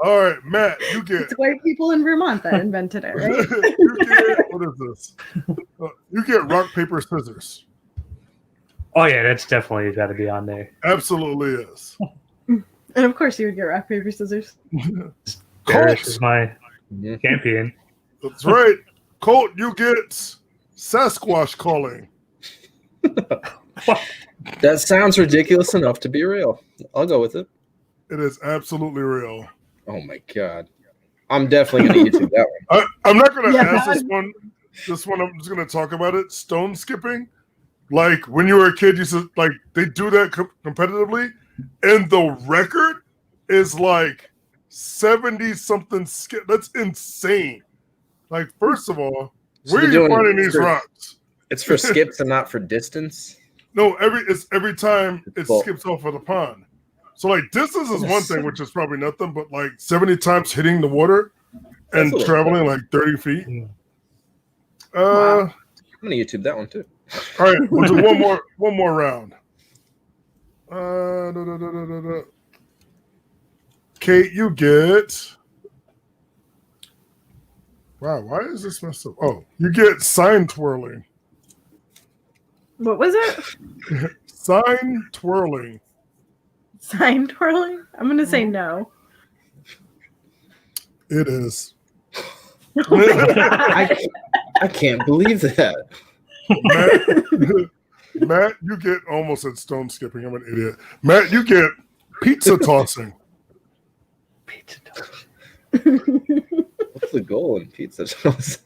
All right, Matt, you get it's white people in Vermont that invented it, right? you get what is this? You get rock paper scissors. Oh yeah, that's definitely got to be on there. Absolutely is. And of course, you would get rock paper scissors. Parrish is my Mhm. champion. That's right. Colt, you get Sasquatch calling. That sounds ridiculous enough to be real. I'll go with it. It is absolutely real. Oh my god. I'm definitely gonna YouTube that one. I'm not going to Yeah. ask this one. This one, I'm just going to talk about it. Stone skipping. Like when you were a kid, you said like they do that competitively, and the record is like 70 something skip. That's insane. Like, first of all, So where are they're you doing finding these for- rocks? It's for skips and not for distance. No, every time it Well- skips off of the pond. So like distance is one thing, which is probably nothing, but like 70 times hitting the water and That's a little traveling like 30 feet. Yeah. Uh, I'm gonna YouTube that one too. all right, we'll do one more round. Da. Kate, you get. Wow, why is this messed up? Oh, you get sign twirling. What was it? Sign twirling. Sign twirling? I'm gonna say no. It is. I can't believe that. Matt, you get almost at stone skipping. I'm an idiot. Matt, you get pizza tossing. Pizza toast. What's the goal in pizza toast?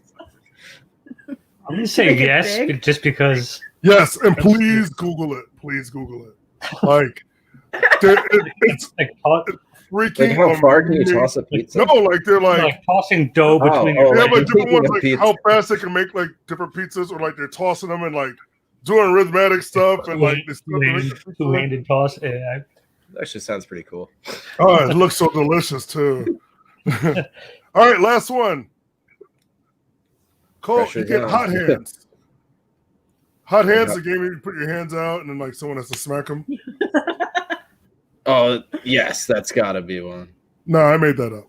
I'm gonna say Make it yes, big? but just because. Yes, and please Google it. Please Google it. Like, it's Like, freaking. Like, how far can you amazing. toss a pizza? No, like they're like. like tossing dough Oh, between oh, your They like have like you're different ones, taking a like pizza. how fast they can make like different pizzas, or like they're tossing them and like doing rhythmic stuff, and like this two-handed toss. Yeah, That actually sounds pretty cool. Oh, it looks so delicious too. All right, last one. Cole, you Pressure's get on. hot hands. Hot hands, Yeah. the game where you put your hands out and then like someone has to smack them. Oh yes, that's gotta be one. No, I made that up.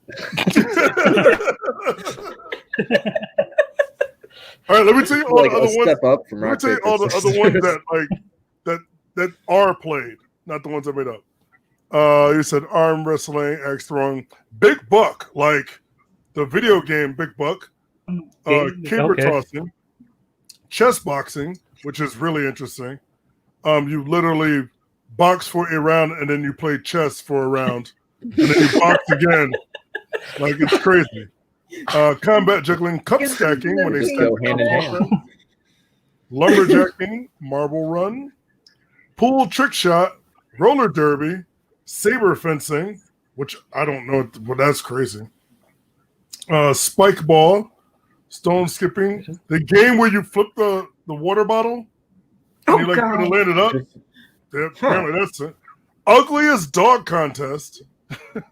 All right, let me tell you all Like the a other ones. step up from Let me rock tell you paper all the scissors. other ones that like that are played, not the ones I made up. You said arm wrestling, axe throwing, big buck, like the video game Big Buck, caber Okay. tossing, chess boxing, which is really interesting. You literally box for a round and then you play chess for a round, and then you box again. Like it's crazy. Combat juggling, cup stacking when they Just stack go hand in hand. lumberjacking, marble run, pool trick shot, roller derby, saber fencing, which I don't know, but that's crazy. Spike ball, stone skipping, the game where you flip the water bottle and you like try to God. land it up. Yeah, apparently that's it. Ugliest dog contest.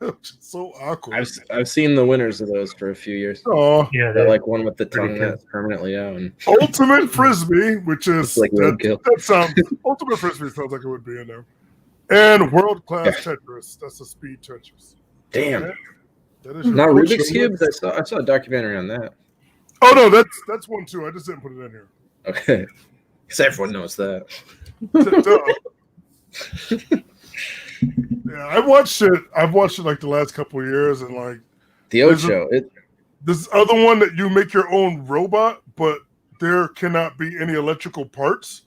Which is so awkward. I've seen the winners of those for a few years. Oh, Yeah, That they're like one with the Pretty tongue good. that's permanently out. And ultimate frisbee, which is It's like roadkill. that sounds ultimate frisbee sounds like it would be in there, and world class Yeah. Tetris. That's a speed Tetris. damn, That is your not coach Rubik's number. cubes. I saw a documentary on that. Oh no, that's one too. I just didn't put it in here. Okay, because everyone knows that. Duh. Yeah, I've watched it like the last couple of years, and like The Ocho. It this other one that you make your own robot, but there cannot be any electrical parts.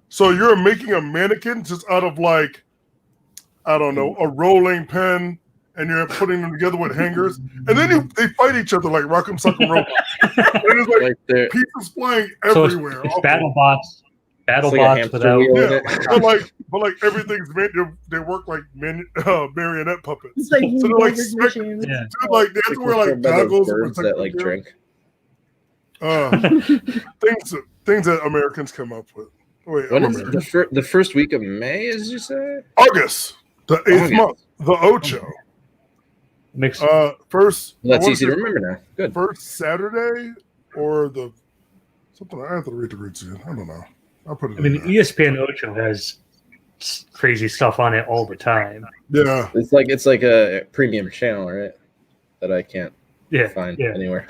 So you're making a mannequin just out of like, I don't know, a rolling pin, and you're putting them together with hangers, and then they fight each other like Rock'em Sock'em Robots. And it's like like they're pieces flying So everywhere. it's battle bots. Battle it's like a bots hamster without. wheel in Yeah, it. but like everything's made. They work like marionette puppets. It's like So they're like beverage slick- machines. Yeah. Dude, like they have to wear like Controlled by those goggles or birds that like protective drink. gear. Things that Americans come up with. Wait, When I'm is American. the first week of May? As you say? August, the 8th August. month, the Ocho. Mix. First, Well, that's I wanna easy to say remember now. Good. First Saturday or the something. I have to read the routes again. I don't know. I'll put it. I mean, in there. ESPN Ocho has crazy stuff on it all the time. Yeah, It's like a premium channel, right? That I can't Yeah, find yeah, anywhere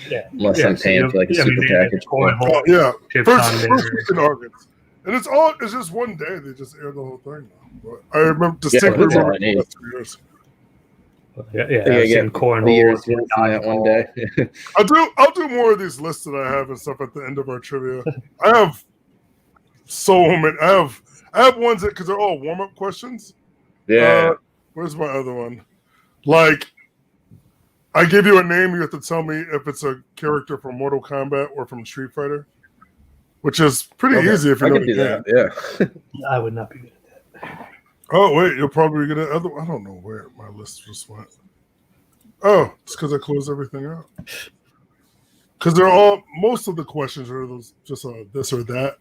yeah. unless Yeah, I'm so paying you- for like a I mean, super they have package. cornhole yeah. chips First on week there. in August, and it's just one day. They just air the whole thing. But I remember Yeah, distinctly that's all remember I need. the last 3 years. Yeah, I I've think I seen get cornhole. the year's seen worth in that one dodgeball. day. I'll do more of these lists that I have and stuff at the end of our trivia. I have so many. I have ones that because they're all warm up questions. Yeah. Where's my other one? Like, I give you a name, you have to tell me if it's a character from Mortal Kombat or from Street Fighter, which is pretty Okay, easy if you I know could the do game. that. Yeah. I would not be good at that. Oh wait, you'll probably get another. I don't know where my list just went. Oh, it's because I closed everything out. Because they're all most of the questions are those just this or that.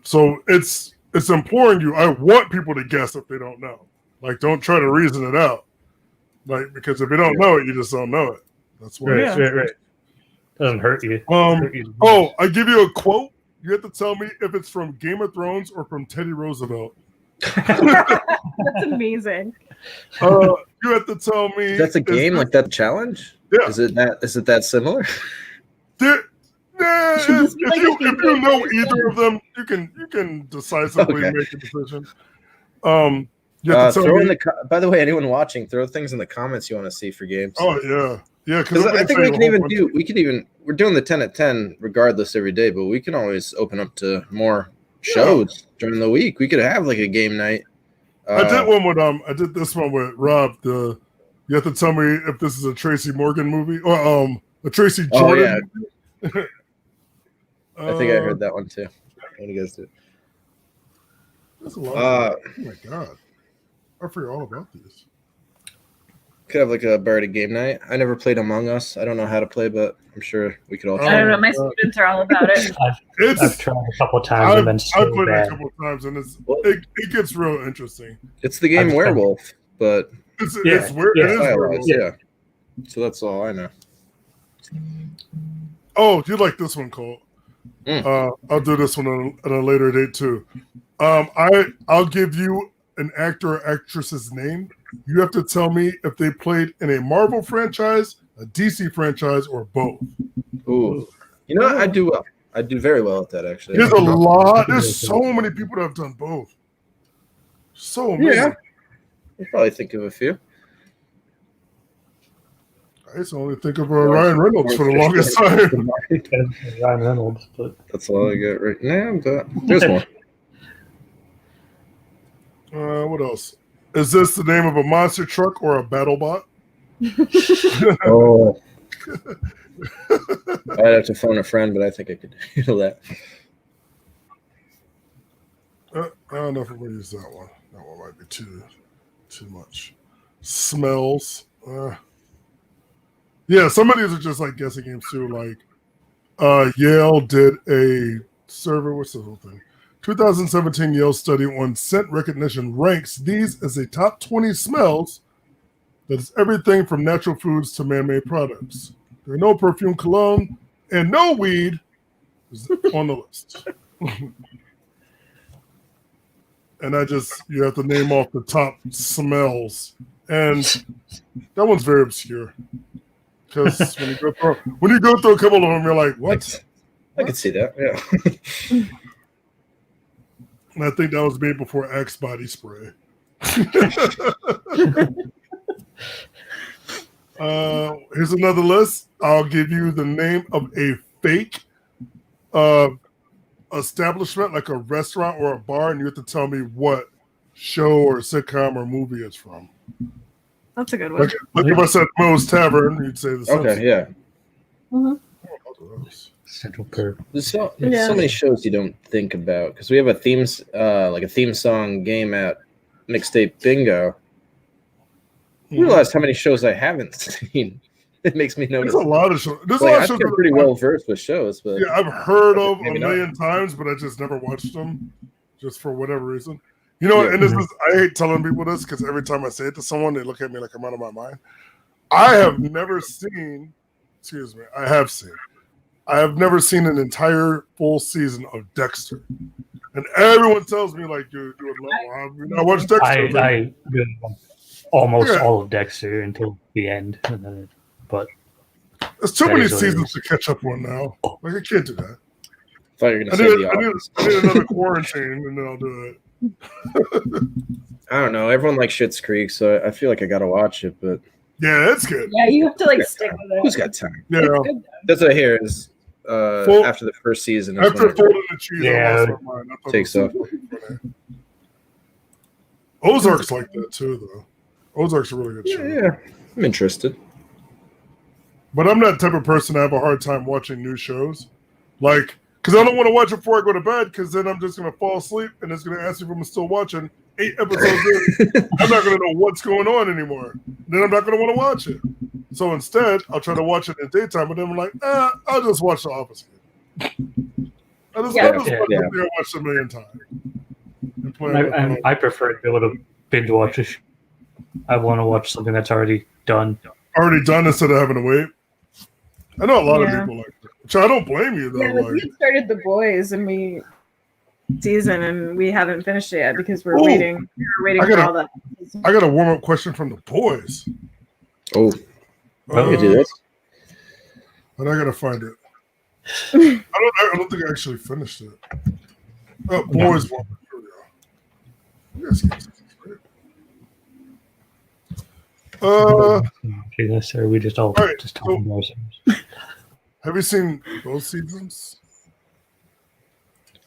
So it's imploring you. I want people to guess if they don't know. Like, don't try to reason it out. Like, because if you don't know it, you just don't know it. That's why. Right. Doesn't hurt you. Hurt you. Oh, I give you a quote. You have to tell me if it's from Game of Thrones or from Teddy Roosevelt. That's amazing. You have to tell me. That's a game like that challenge? Yeah. Is it that similar? Should this be like a If you game know show? either of them, you can decisively Okay. make a decision. You have to tell Throw me. in the by the way, anyone watching, throw things in the comments you want to see for games. Oh yeah, yeah. Because I think we're doing the 10 at 10 regardless every day, but we can always open up to more shows during the week. We could have like a game night I did one with I did this one with Rob. You have to tell me if this is a Tracy Morgan movie or a Tracy Jordan. Oh, yeah. I think I heard that one too. What do you guys do? That's a lot. Oh my god, I forgot all about these. Could have like a Barty game night. I never played Among Us. I don't know how to play, but I'm sure we could all I try. don't know. My students are all about it. I've tried a couple times and been so I've played bad. it a couple times, and it gets real interesting. It's the game Werewolf, but It's Yeah, weird. yeah. It is weird. yeah. So that's all I know. Oh, you like this one, Cole? I'll do this one at a later date too. I'll give you an actor or actress's name. You have to tell me if they played in a Marvel franchise, a DC franchise, or both. Ooh, you know what? I do well. I do very well at that, actually. There's a lot. There's so many people that have done both. So many. Yeah. I'll probably think of a few. I used to only think of Ryan Reynolds for the longest time. Ryan Reynolds, but That's all I got right now. But there's more. What else? Is this the name of a monster truck or a battle bot? Oh. I'd have to phone a friend, but I think I could handle that. I don't know if I'm going to use that one. That one might be too much. Smells. Yeah, some of these are just like guessing games too. Like Yale did a survey. What's the whole thing? 2017 Yale study on scent recognition ranks these as a top 20 smells. That is everything from natural foods to man-made products. There are no perfume, cologne, and no weed is on the list. And you have to name off the top smells. And that one's very obscure. Because when you go through a couple of them, you're like, what? I can see that, yeah. And I think that was made before Axe body spray. Here's another list. I'll give you the name of a fake establishment, like a restaurant or a bar, and you have to tell me what show or sitcom or movie it's from. That's a good one. Like if I said Moe's Tavern, you'd say the same. Okay, yeah. Central Perk. There's so many shows you don't think about because we have a theme song game at Mixtape Bingo. You realize how many shows I haven't seen. It makes me notice. There's a lot of shows. There's a Like, lot I of shows. feel pretty well versed with shows, but Yeah, I've heard of a Maybe not. million times, but I just never watched them, just for whatever reason. You know, and this is, I hate telling people this because every time I say it to someone, they look at me like I'm out of my mind. I have never seen. Excuse me. I have never seen an entire full season of Dexter, and everyone tells me like, "Dude, I watched Dexter." I really liked almost all of Dexter until the end, and then but There's too that many is what it seasons is. to catch up on now. Like I can't do that. I thought you were going to say The I Office. need another quarantine, and then I'll do it. I don't know. Everyone likes Schitt's Creek, so I feel like I got to watch it, but Yeah, it's good. Yeah, you have to like stick with who's it. got time? Yeah. It's good, though. That's what I hear is after the first season. Is After when it Folding the Cheese, Yeah. I lost my mind. I thought takes it was off. so funny. Ozark's like that too, though. Ozark's a really good show. Yeah, I'm interested. But I'm not the type of person to have a hard time watching new shows. Like, because I don't want to watch it before I go to bed, because then I'm just going to fall asleep and it's going to ask me if I'm still watching 8 episodes in. I'm not going to know what's going on anymore. Then I'm not going to want to watch it. So instead, I'll try to watch it in the daytime, but then I'm like, I'll just watch The Office again. I'll just watch something I watched a million times. And play on my phone. I prefer to be able to binge watch a show. I want to watch something that's already done. Already done instead of having to wait. I know a lot of Yeah. people like that. Which I don't blame you, though. Yeah, like like, we started The Boys and we haven't finished it yet because we're Ooh. waiting. We're waiting for all that. I got a warm-up question from the boys. Oh, I could do this. But I gotta find it. I don't think I actually finished it. Oh, boys warm-up. Here we go. Yes, yes, Okay, that's or we just all Alright, just talking about ourselves. have you seen both seasons?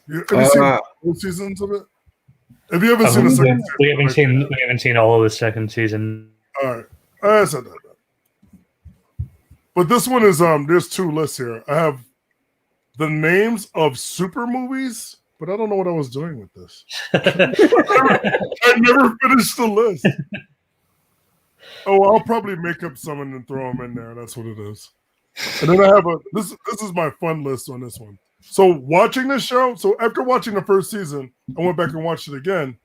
Have you seen both seasons of it? If you haven't seen the second season, We haven't seen all of the second season. all right. I said that. But this one is there's two lists here. I have the names of super movies, but I don't know what I was doing with this. I never finished the list. Oh, I'll probably make up some and then throw them in there. That's what it is. And then I have this is my fun list on this one. So watching this show, so after watching the first season, I went back and watched it again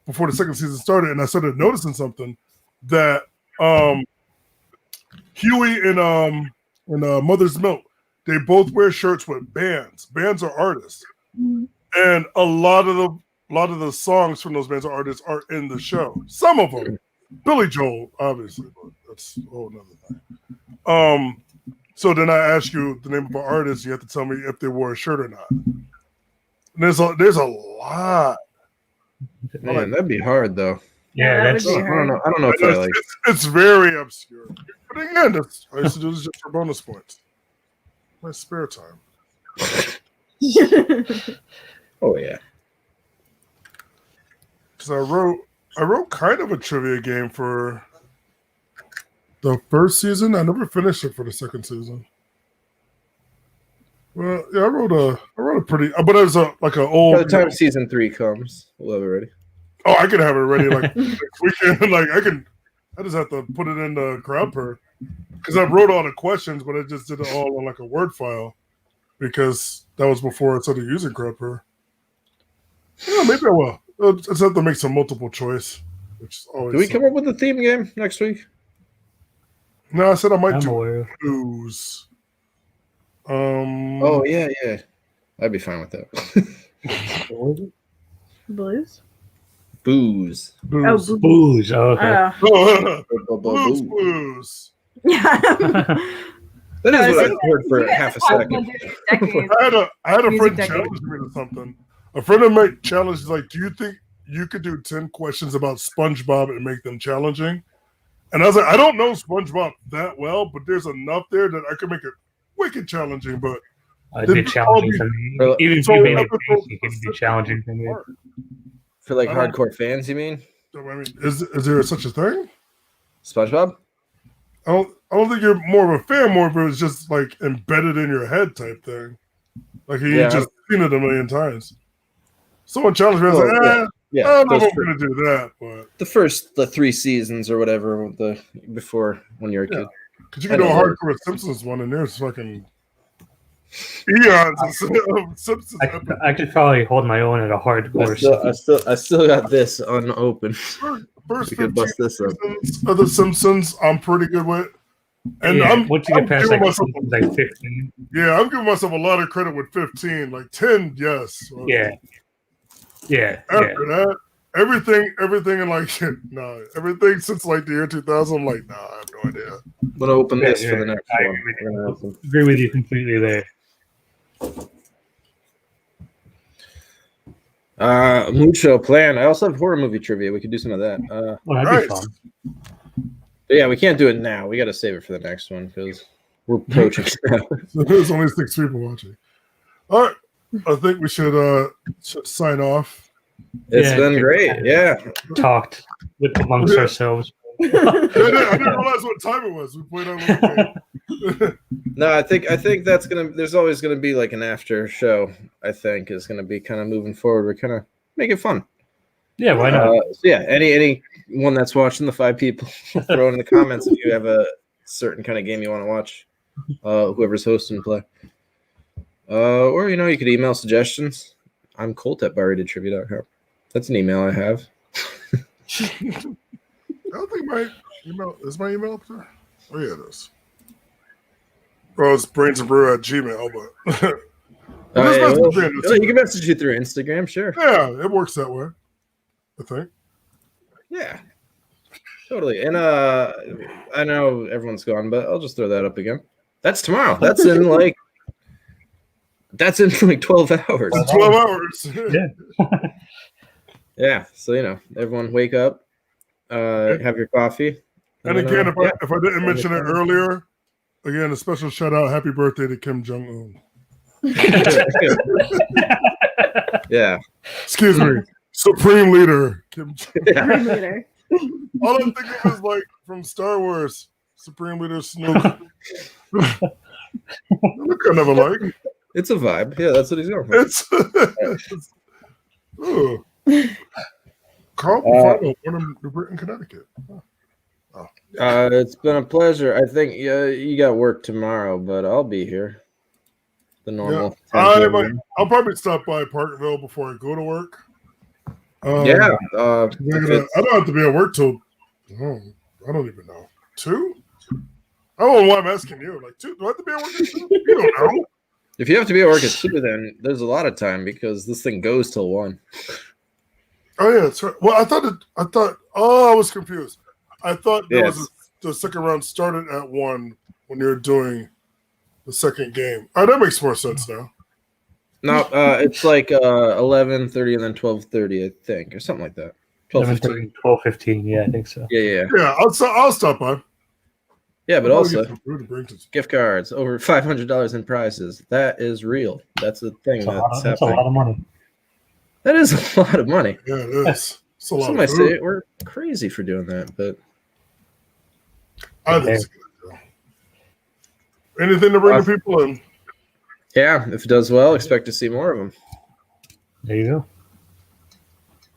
before the second season started, and I started noticing something that Huey and Mother's Milk, they both wear shirts with bands. Bands are artists, and a lot of the songs from those bands or artists are in the show. Some of them, Billy Joel, obviously, but that's a whole nother thing. So then I ask you the name of an artist. You have to tell me if they wore a shirt or not. And there's a lot. Man, that'd be hard though. Yeah, that that's would be I don't know. I don't know if I like. It's very obscure. But again, I used to do this just for bonus points. My spare time. Oh yeah. Because I wrote kind of a trivia game for the first season. I never finished it for the second season. Well, yeah, I wrote a pretty, but it was like an old. By the time season 3 comes, we'll have it ready. Oh, I can have it ready like next weekend. Like I just have to put it in the GrabPer because I wrote all the questions, but I just did it all on like a Word file because that was before I started using GrabPer. Yeah, maybe I will. I just have to make some multiple choice, which is always. Do we come up with a theme game next week? No, I said I might I'm do aware of. booze. Oh yeah. I'd be fine with that. Blues? Booze. Oh, booze. Booze. Oh, okay. Blues, blues. Yeah. That is what I I heard for half a second. I had a Music friend decade. challenge me to something. A friend of mine challenged like, "Do you think you could do 10 questions about SpongeBob and make them challenging?" And I was like, "I don't know SpongeBob that well, but there's enough there that I could make it wicked challenging." But It'd be challenging for me. Well, Even if so you made it episode basic, it'd be challenging for me. For like I don't- hardcore fans, you mean? So, I mean, is there such a thing? SpongeBob? I don't think you're more of a fan, more of it was just like embedded in your head type thing. Like you Yeah, just seen it a million times. Someone challenged me, I was Well, like, Yeah, I don't know if those I'm gonna do that, but the 3 seasons or whatever before when you're a kid. because you can do a hardcore Simpsons one and there's fucking eons of Simpsons. I could probably hold my own at a hardcore. I still got this unopened. First We could 15 bust this up. seasons of the Simpsons, I'm pretty good with. And Yeah, I'm once you I'm get past giving like, myself, like 15, yeah, I'm giving myself a lot of credit with 15, like 10, yes. yeah. After that, everything in like everything since like the year 2000, I'm like, nah, I have no idea. I'm gonna open this Yeah, for the next I one. agree with We're gonna have some- Agree with you completely there. Mucho planned. I also have horror movie trivia. We could do some of that. Well, that'd be Nice. fun. But yeah, we can't do it now. We got to save it for the next one because we're approaching. So there's only 6 people watching. All right, I think we should sign off. It's Yeah. been great. Yeah. Talked with amongst ourselves. I didn't realize what time it was. We played on little game. No, I think that's gonna. There's always gonna be like an after show. I think is gonna be kind of moving forward. We're kind of make it fun. Yeah, why not? So yeah, any one that's watching, the 5 people, throw it in the comments if you have a certain kind of game you want to watch. Whoever's hosting play. Or you could email suggestions. I'm Colt@BuyRatedTrivia.com. That's an email I have. I don't think my email is my email up there. Oh yeah, it is. Oh, it's brainsandbrew@gmail, but Yeah, message well, me on you can message you through Instagram, sure. yeah, it works that way. I think. Yeah, totally. And I know everyone's gone, but I'll just throw that up again. That's tomorrow. That's in like 12 hours. 12 hours. Yeah. Yeah. So everyone wake up, have your coffee. And then, again, yeah. if I didn't mention it earlier, again, a special shout out, happy birthday to Kim Jong Un. Yeah. Excuse me. Supreme Leader Kim Jong. Room leader. All I'm thinking of is like from Star Wars, Supreme Leader Snoke. Look kind of alike. It's a vibe. Yeah, that's what he's going for. It's ooh. Carl Buffalo, born in New Britain, Connecticut. It's been a pleasure. I think you got work tomorrow, but I'll be here. The normal. I'll probably stop by Parkville before I go to work. Yeah. I don't have to be at work till I don't even know. 2? I don't know why I'm asking you. Like 2? Do I have to be at work at 2? You don't know. If you have to be at work at 2, then there's a lot of time because this thing goes till 1. Oh yeah, that's right. Well, I was confused. I thought the second round started at 1 when you're doing the second game. That makes more sense now. No, it's like 11:30 and then 12:30, I think, or something like that. 12:15. 12:15. Yeah, I think so. Yeah. Yeah, I'll stop by. Yeah, but I'll also get some food and bring to- gift cards over $500 in prizes. That is real. That's a thing that's That's a happening. lot of money. That is a lot of money. Yeah, it is. It's a lot Some of might food. say we're crazy for doing that, but I think it's a good deal. Anything to bring the people in? yeah, if it does well, expect to see more of them. There you go.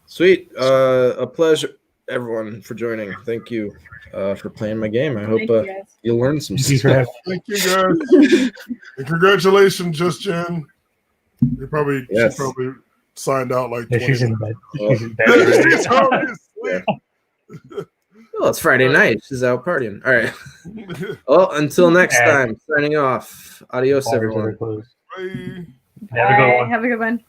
Sweet. A pleasure, everyone, for joining. Thank you for playing my game. I hope Thank you, guys. you'll learn some Thank you for stuff. Thank you, guys. And congratulations, Just Jen. She probably signed out like Yeah, 20 she's in minutes. bed. She's in bed. She's already asleep. Well, it's Friday night. She's out partying. All right. Well, until next time, signing off. Adios, everyone. Bye. Have a good one. Have a good one.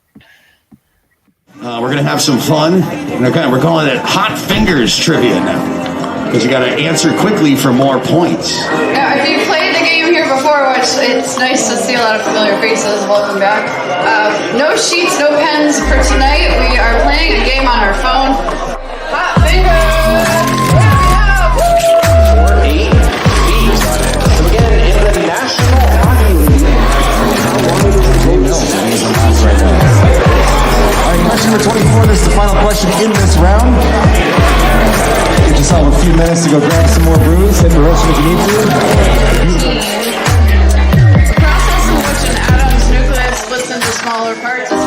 We're going to have some fun. We're calling it Hot Fingers Trivia now. Because you got to answer quickly for more points. Yeah, if you played the game here before, which it's nice to see a lot of familiar faces, welcome back. No sheets, no pens for tonight. We are playing a game on our phone. Hot Fingers! So again, in the National Hockey League, how long is it take? All right, question number 24. This is the final question in this round. Give yourself a few minutes to go grab some more brews. Hit the roast if you need to. The process in which an atom's nucleus splits into smaller parts is